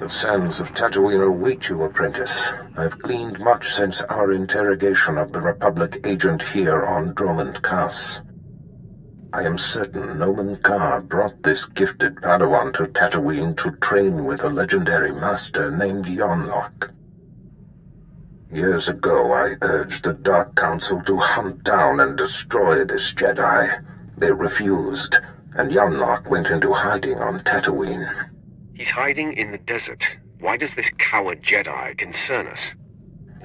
The sands of Tatooine await you, apprentice. I've gleaned much since our interrogation of the Republic agent here on Dromund Kaas. I am certain Nomen Ka brought this gifted Padawan to Tatooine to train with a legendary master named Yonlock. Years ago, I urged the Dark Council to hunt down and destroy this Jedi. They refused, and Yonlock went into hiding on Tatooine. He's hiding in the desert. Why does this coward Jedi concern us?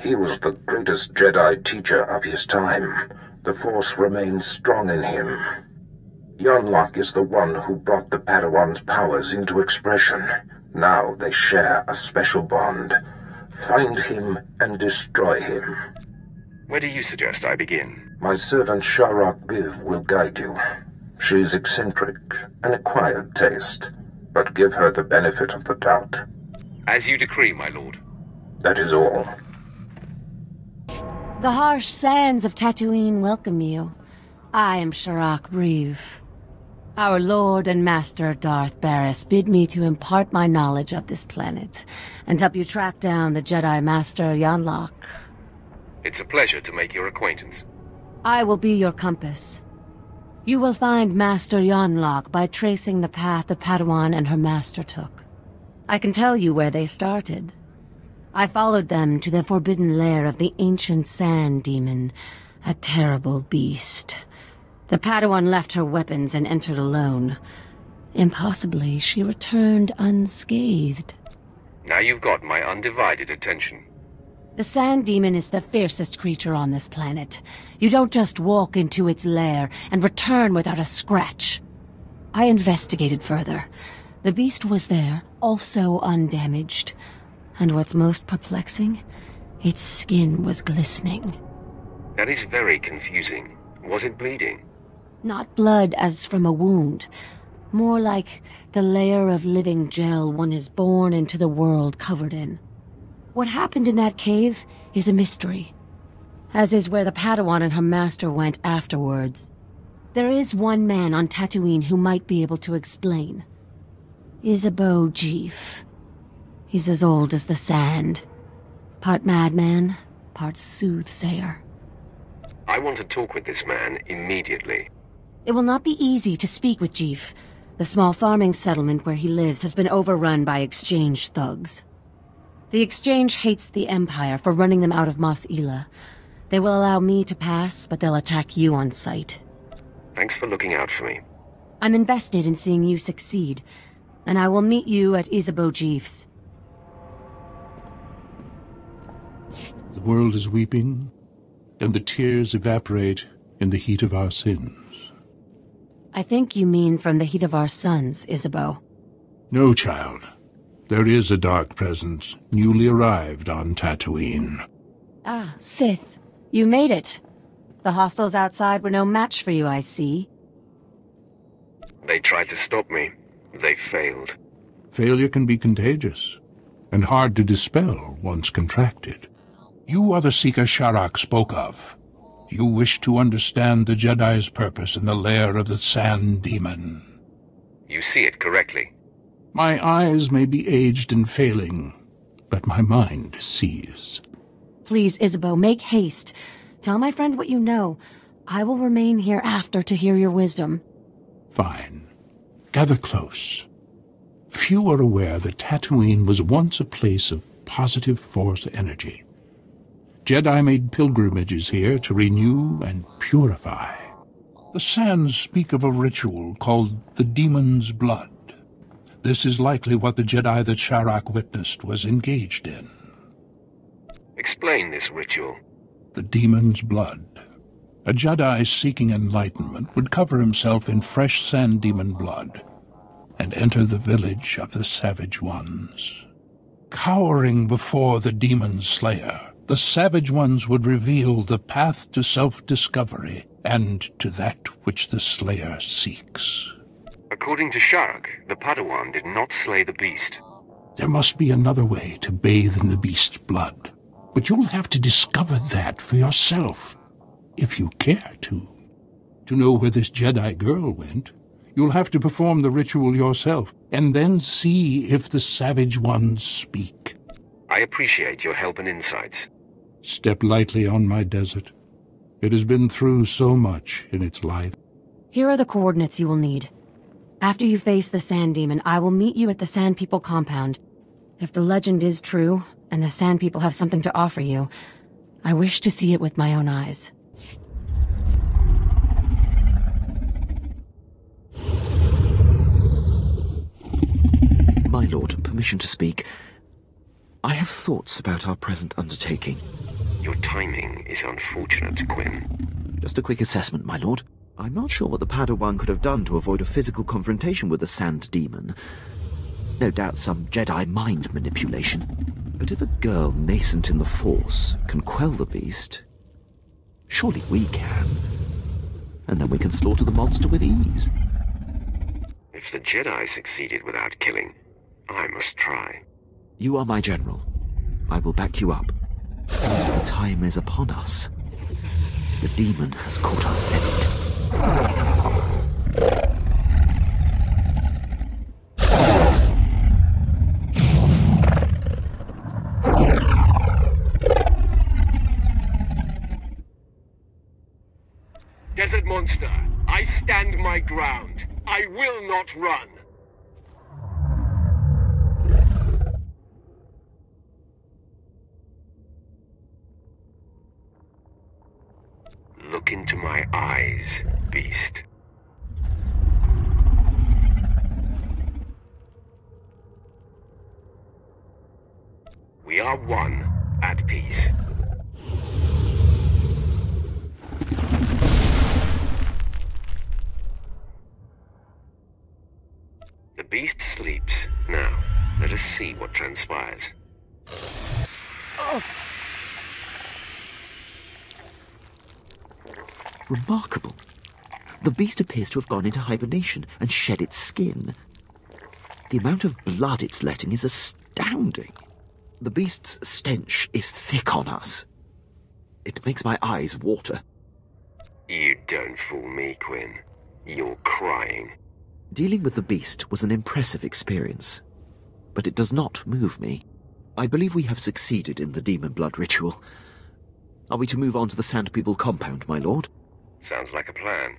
He was the greatest Jedi teacher of his time. The Force remains strong in him. Yonlock is the one who brought the Padawan's powers into expression. Now they share a special bond. Find him and destroy him. Where do you suggest I begin? My servant Sharok Biv will guide you. She's eccentric, an acquired taste, but give her the benefit of the doubt. As you decree, my lord. That is all. The harsh sands of Tatooine welcome you. I am Sharok Biv. Our Lord and Master Darth Barris bid me to impart my knowledge of this planet and help you track down the Jedi Master Yonlock. It's a pleasure to make your acquaintance. I will be your compass. You will find Master Yonlock by tracing the path the Padawan and her master took. I can tell you where they started. I followed them to the forbidden lair of the ancient sand demon, a terrible beast. The Padawan left her weapons and entered alone. Impossibly, she returned unscathed. Now you've got my undivided attention. The sand demon is the fiercest creature on this planet. You don't just walk into its lair and return without a scratch. I investigated further. The beast was there, also undamaged. And what's most perplexing? Its skin was glistening. That is very confusing. Was it bleeding? Not blood as from a wound. More like the layer of living gel one is born into the world covered in. What happened in that cave is a mystery, as is where the Padawan and her master went afterwards. There is one man on Tatooine who might be able to explain. SWTOR. He's as old as the sand. Part madman, part soothsayer. I want to talk with this man immediately. It will not be easy to speak with Jeef. The small farming settlement where he lives has been overrun by exchange thugs. The exchange hates the Empire for running them out of Mos Ela. They will allow me to pass, but they'll attack you on sight. Thanks for looking out for me. I'm invested in seeing you succeed, and I will meet you at SWTOR's. The world is weeping, and the tears evaporate in the heat of our sins. I think you mean from the heat of our suns, Isabeau. No, child. There is a dark presence, newly arrived on Tatooine. Ah, Sith. You made it. The hostiles outside were no match for you, I see. They tried to stop me. They failed. Failure can be contagious, and hard to dispel once contracted. You are the seeker Sharok spoke of. You wish to understand the Jedi's purpose in the lair of the Sand Demon. You see it correctly. My eyes may be aged and failing, but my mind sees. Please, Isabeau, make haste. Tell my friend what you know. I will remain here after to hear your wisdom. Fine. Gather close. Few are aware that Tatooine was once a place of positive Force energy. Jedi made pilgrimages here to renew and purify. The sands speak of a ritual called the Demon's Blood. This is likely what the Jedi that Sharok witnessed was engaged in. Explain this ritual. The Demon's Blood. A Jedi seeking enlightenment would cover himself in fresh Sand Demon blood and enter the village of the Savage Ones. Cowering before the Demon Slayer, the Savage Ones would reveal the path to self-discovery and to that which the Slayer seeks. According to Sharok, the Padawan did not slay the beast. There must be another way to bathe in the beast's blood, but you'll have to discover that for yourself, if you care to. To know where this Jedi girl went, You'll have to perform the ritual yourself, and then see if the savage ones speak. I appreciate your help and insights. Step lightly on my desert. It has been through so much in its life. Here are the coordinates you will need. After you face the Sand Demon, I will meet you at the Sand People compound. If the legend is true, and the Sand People have something to offer you, I wish to see it with my own eyes. My lord, permission to speak. I have thoughts about our present undertaking. Your timing is unfortunate, Quinn. Just a quick assessment, my lord. I'm not sure what the Padawan could have done to avoid a physical confrontation with the Sand Demon. No doubt some Jedi mind manipulation. But if a girl nascent in the Force can quell the beast, surely we can. And then we can slaughter the monster with ease. If the Jedi succeeded without killing, I must try. You are my general. I will back you up. Seems the time is upon us. The demon has caught our scent. Desert monster, I stand my ground. I will not run. Look into my eyes, beast. We are one, at peace. The beast sleeps. Now, let us see what transpires. Remarkable. The beast appears to have gone into hibernation and shed its skin. The amount of blood it's letting is astounding. The beast's stench is thick on us. It makes my eyes water. You don't fool me, Quinn. You're crying. Dealing with the beast was an impressive experience, but it does not move me. I believe we have succeeded in the demon blood ritual. Are we to move on to the Sand People compound, my lord? Sounds like a plan.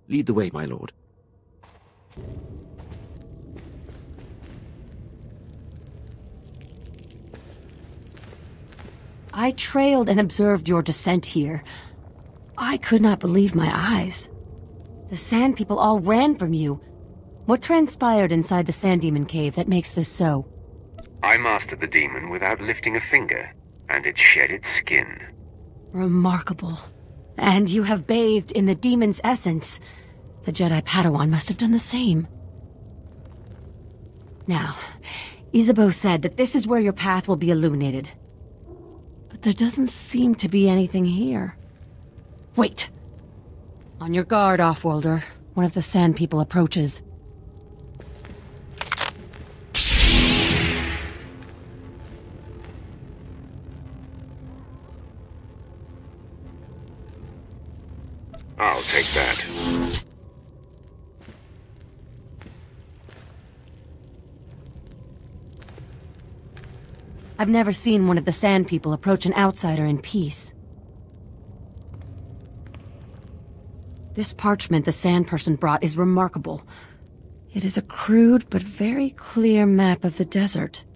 Lead the way, my lord. I trailed and observed your descent here. I could not believe my eyes. The Sand People all ran from you. What transpired inside the Sand Demon cave that makes this so? I mastered the demon without lifting a finger, and it shed its skin. Remarkable. And you have bathed in the demon's essence. The Jedi Padawan must have done the same. Now, Isabeau said that this is where your path will be illuminated. But there doesn't seem to be anything here. Wait! On your guard, Offworlder. One of the Sand People approaches. I'll take that. I've never seen one of the Sand People approach an outsider in peace. This parchment the Sand Person brought is remarkable. It is a crude but very clear map of the desert.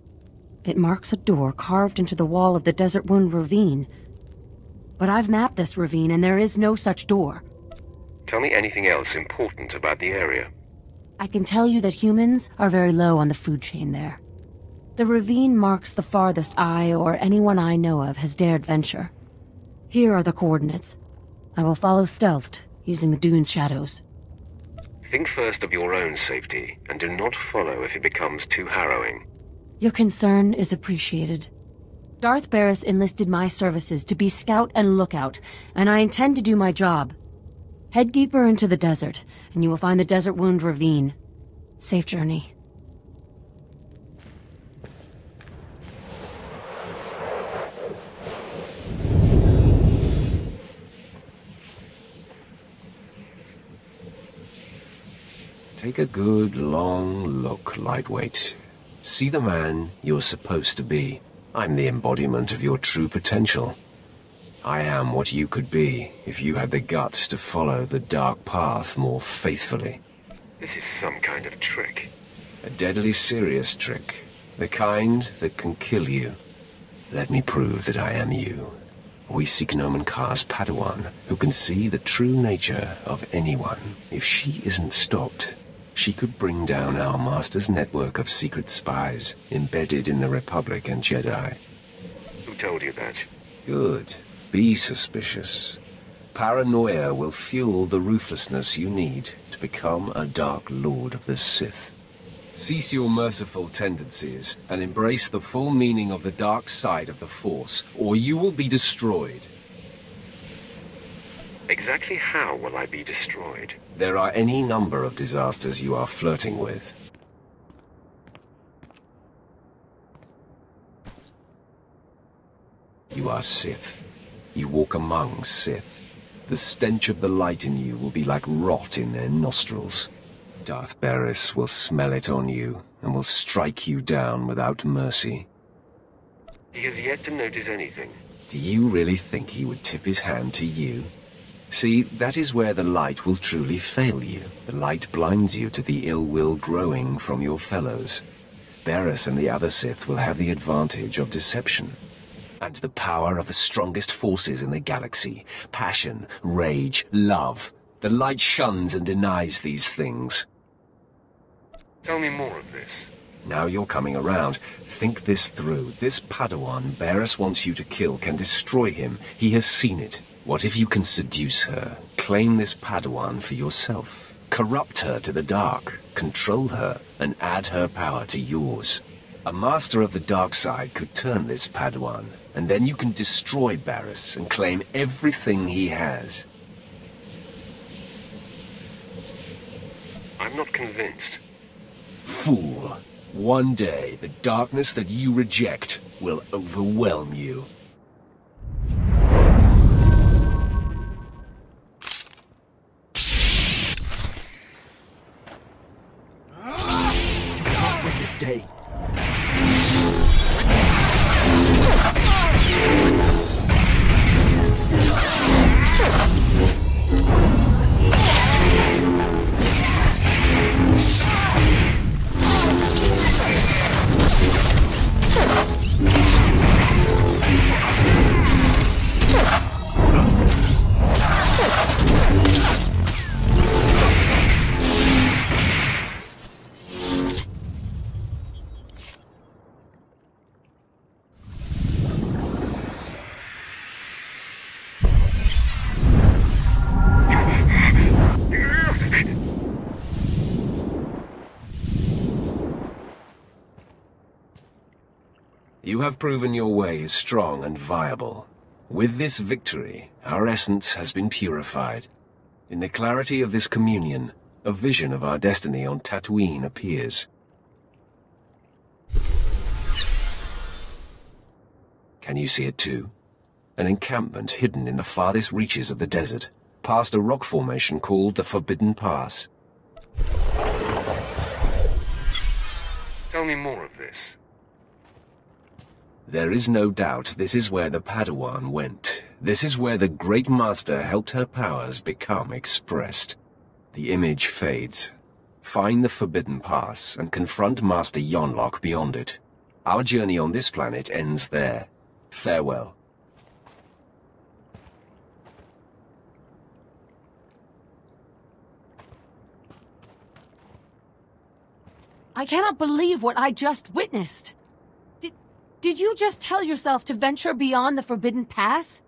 It marks a door carved into the wall of the Desert Wound Ravine. But I've mapped this ravine and there is no such door. Tell me anything else important about the area. I can tell you that humans are very low on the food chain there. The ravine marks the farthest I or anyone I know of has dared venture. Here are the coordinates. I will follow stealthed, using the dune's shadows. Think first of your own safety, and do not follow if it becomes too harrowing. Your concern is appreciated. Darth Barris enlisted my services to be scout and lookout, and I intend to do my job. Head deeper into the desert, and you will find the Desert Wound Ravine. Safe journey. Take a good, long look, Lightweight. See the man you're supposed to be. I'm the embodiment of your true potential. I am what you could be if you had the guts to follow the dark path more faithfully. This is some kind of trick. A deadly serious trick. The kind that can kill you. Let me prove that I am you. We seek Nomen Kar's Padawan, who can see the true nature of anyone. If she isn't stopped, she could bring down our Master's network of secret spies embedded in the Republic and Jedi. Who told you that? Good. Be suspicious. Paranoia will fuel the ruthlessness you need to become a Dark Lord of the Sith. Cease your merciful tendencies and embrace the full meaning of the dark side of the Force, or you will be destroyed. Exactly how will I be destroyed? There are any number of disasters you are flirting with. You are Sith. You walk among Sith. The stench of the light in you will be like rot in their nostrils. Darth Barris will smell it on you and will strike you down without mercy. He has yet to notice anything. Do you really think he would tip his hand to you? See, that is where the light will truly fail you. The light blinds you to the ill will growing from your fellows. Barris and the other Sith will have the advantage of deception. And the power of the strongest forces in the galaxy. Passion, rage, love. The light shuns and denies these things. Tell me more of this. Now you're coming around. Think this through. This Padawan Barris wants you to kill can destroy him. He has seen it. What if you can seduce her, claim this Padawan for yourself, corrupt her to the dark, control her, and add her power to yours? A master of the dark side could turn this Padawan, and then you can destroy Barris and claim everything he has. I'm not convinced. Fool. One day, the darkness that you reject will overwhelm you. Can't win this day. You have proven your way is strong and viable. With this victory, our essence has been purified. In the clarity of this communion, a vision of our destiny on Tatooine appears. Can you see it too? An encampment hidden in the farthest reaches of the desert, past a rock formation called the Forbidden Pass. Tell me more of this. There is no doubt this is where the Padawan went. This is where the Great Master helped her powers become expressed. The image fades. Find the Forbidden Pass and confront Master Yonlock beyond it. Our journey on this planet ends there. Farewell. I cannot believe what I just witnessed. Did you just tell yourself to venture beyond the Forbidden Pass?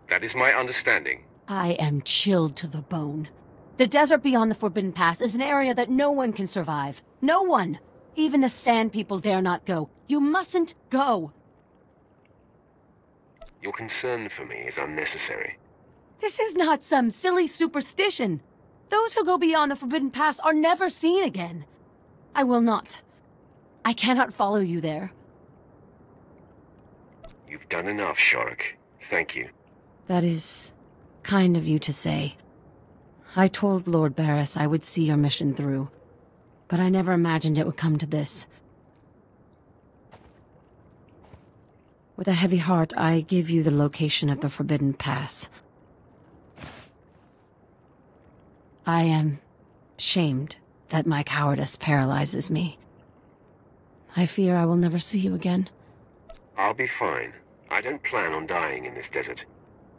That is my understanding. I am chilled to the bone. The desert beyond the Forbidden Pass is an area that no one can survive. No one! Even the Sand People dare not go. You mustn't go! Your concern for me is unnecessary. This is not some silly superstition. Those who go beyond the Forbidden Pass are never seen again. I will not. I cannot follow you there. You've done enough, Shorik. Thank you. That is kind of you to say. I told Lord Barris I would see your mission through, but I never imagined it would come to this. With a heavy heart, I give you the location of the Forbidden Pass. I am shamed that my cowardice paralyzes me. I fear I will never see you again. I'll be fine. I don't plan on dying in this desert.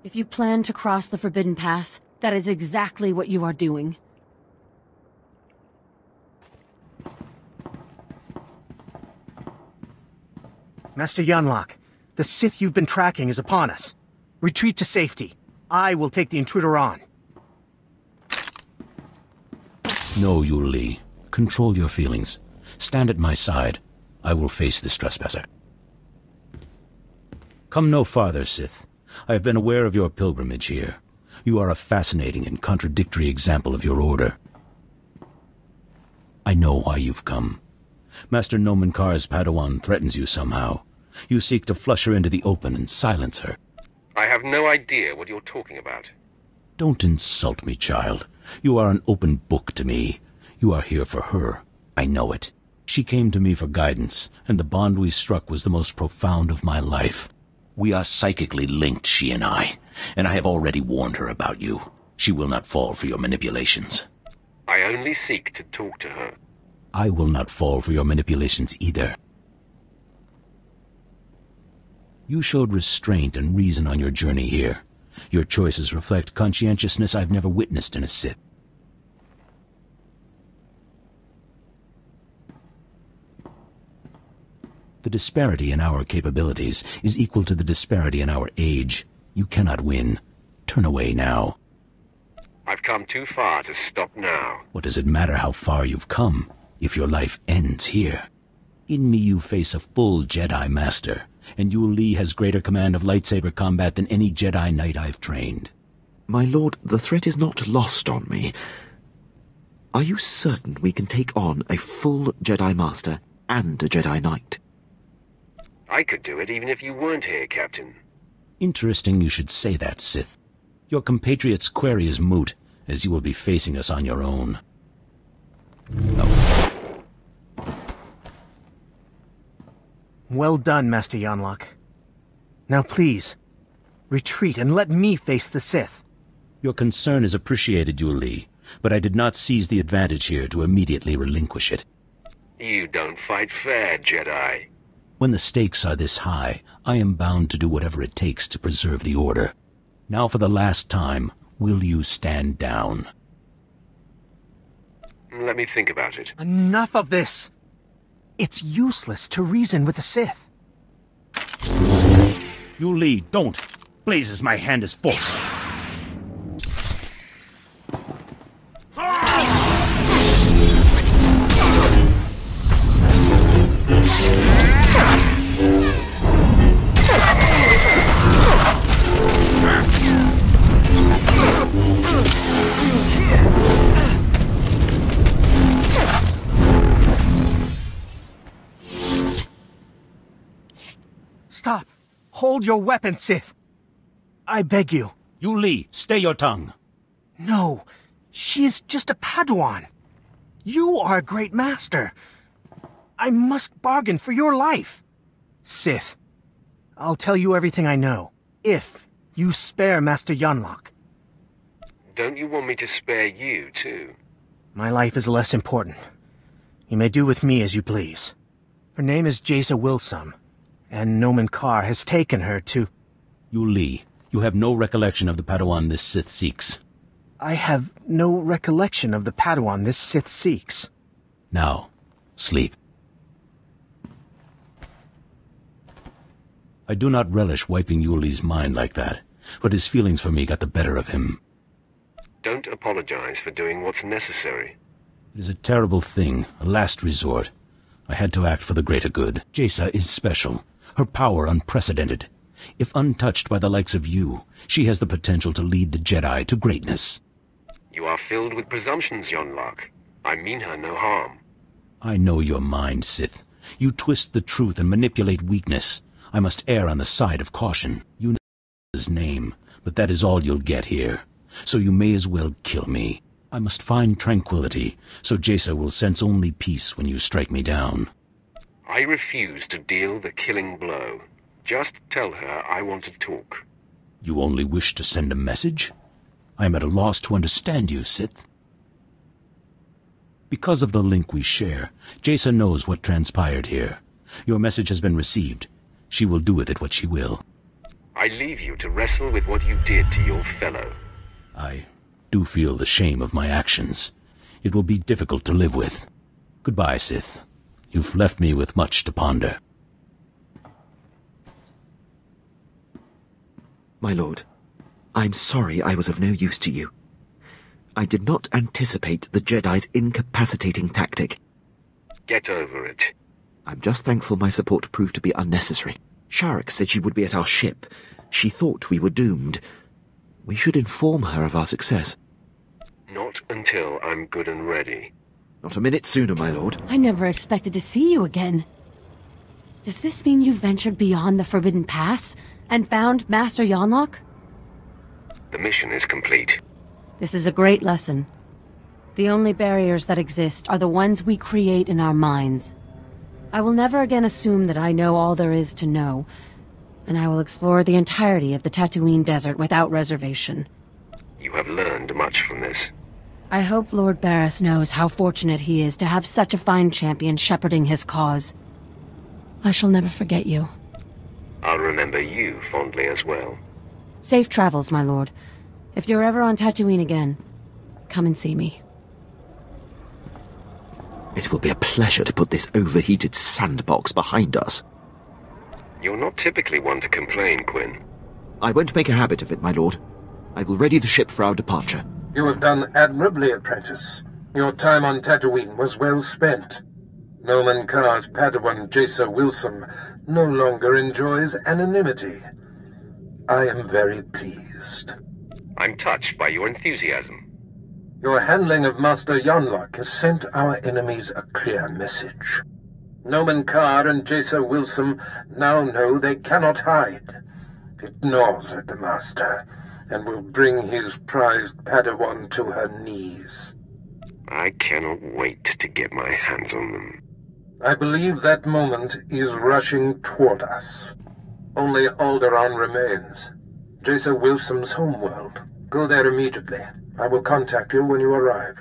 If you plan to cross the Forbidden Pass, that is exactly what you are doing. Master Yunlock, the Sith you've been tracking is upon us. Retreat to safety. I will take the intruder on. No, Yu Li. Control your feelings. Stand at my side. I will face this trespasser. Come no farther, Sith. I have been aware of your pilgrimage here. You are a fascinating and contradictory example of your order. I know why you've come. Master Nomen Kar's Padawan threatens you somehow. You seek to flush her into the open and silence her. I have no idea what you're talking about. Don't insult me, child. You are an open book to me. You are here for her. I know it. She came to me for guidance, and the bond we struck was the most profound of my life. We are psychically linked, she and I have already warned her about you. She will not fall for your manipulations. I only seek to talk to her. I will not fall for your manipulations either. You showed restraint and reason on your journey here. Your choices reflect conscientiousness I've never witnessed in a Sith. The disparity in our capabilities is equal to the disparity in our age. You cannot win. Turn away now. I've come too far to stop now. What does it matter how far you've come, if your life ends here? In me you face a full Jedi Master, and Yu Li has greater command of lightsaber combat than any Jedi Knight I've trained. My lord, the threat is not lost on me. Are you certain we can take on a full Jedi Master and a Jedi Knight? I could do it even if you weren't here, Captain. Interesting you should say that, Sith. Your compatriot's query is moot, as you will be facing us on your own. No. Well done, Master Yunlock. Now please, retreat and let me face the Sith. Your concern is appreciated, Yu Li, but I did not seize the advantage here to immediately relinquish it. You don't fight fair, Jedi. When the stakes are this high, I am bound to do whatever it takes to preserve the Order. Now for the last time, will you stand down? Let me think about it. Enough of this! It's useless to reason with the Sith. Yu Li, don't! Blazes, my hand is forced! Stop! Hold your weapon, Sith! I beg you. Yu Li, stay your tongue! No, she is just a Padawan. You are a great master. I must bargain for your life. Sith, I'll tell you everything I know, if you spare Master Yunlock. Don't you want me to spare you, too? My life is less important. You may do with me as you please. Her name is Jaisa Wilsum, and Nomen Kar has taken her to... Yu Li, you have no recollection of the Padawan this Sith seeks. I have no recollection of the Padawan this Sith seeks. Now, sleep. I do not relish wiping Yu Li's mind like that, but his feelings for me got the better of him. Don't apologize for doing what's necessary. It is a terrible thing, a last resort. I had to act for the greater good. Jaisa is special, her power unprecedented. If untouched by the likes of you, she has the potential to lead the Jedi to greatness. You are filled with presumptions, Yunlock. I mean her no harm. I know your mind, Sith. You twist the truth and manipulate weakness. I must err on the side of caution. You know his name, but that is all you'll get here. So you may as well kill me. I must find tranquility, so Jaisa will sense only peace when you strike me down. I refuse to deal the killing blow. Just tell her I want to talk. You only wish to send a message? I am at a loss to understand you, Sith. Because of the link we share, Jaisa knows what transpired here. Your message has been received. She will do with it what she will. I leave you to wrestle with what you did to your fellow. I do feel the shame of my actions. It will be difficult to live with. Goodbye, Sith. You've left me with much to ponder. My lord, I'm sorry I was of no use to you. I did not anticipate the Jedi's incapacitating tactic. Get over it. I'm just thankful my support proved to be unnecessary. Sharek said she would be at our ship. She thought we were doomed. We should inform her of our success. Not until I'm good and ready. Not a minute sooner, my lord. I never expected to see you again. Does this mean you ventured beyond the Forbidden Pass and found Master Yonlock? The mission is complete. This is a great lesson. The only barriers that exist are the ones we create in our minds. I will never again assume that I know all there is to know, and I will explore the entirety of the Tatooine desert without reservation. You have learned much from this. I hope Lord Barriss knows how fortunate he is to have such a fine champion shepherding his cause. I shall never forget you. I'll remember you fondly as well. Safe travels, my lord. If you're ever on Tatooine again, come and see me. It will be a pleasure to put this overheated sandbox behind us. You're not typically one to complain, Quinn. I won't make a habit of it, my lord. I will ready the ship for our departure. You have done admirably, apprentice. Your time on Tatooine was well spent. Noman Karr's Padawan Jaisa Wilson no longer enjoys anonymity. I am very pleased. I'm touched by your enthusiasm. Your handling of Master Yonlock has sent our enemies a clear message. Noman Karr and Jaisa Wilson now know they cannot hide. It gnaws at the Master, and will bring his prized Padawan to her knees. I cannot wait to get my hands on them. I believe that moment is rushing toward us. Only Alderaan remains. Jaisa Wilson's homeworld. Go there immediately. I will contact you when you arrive.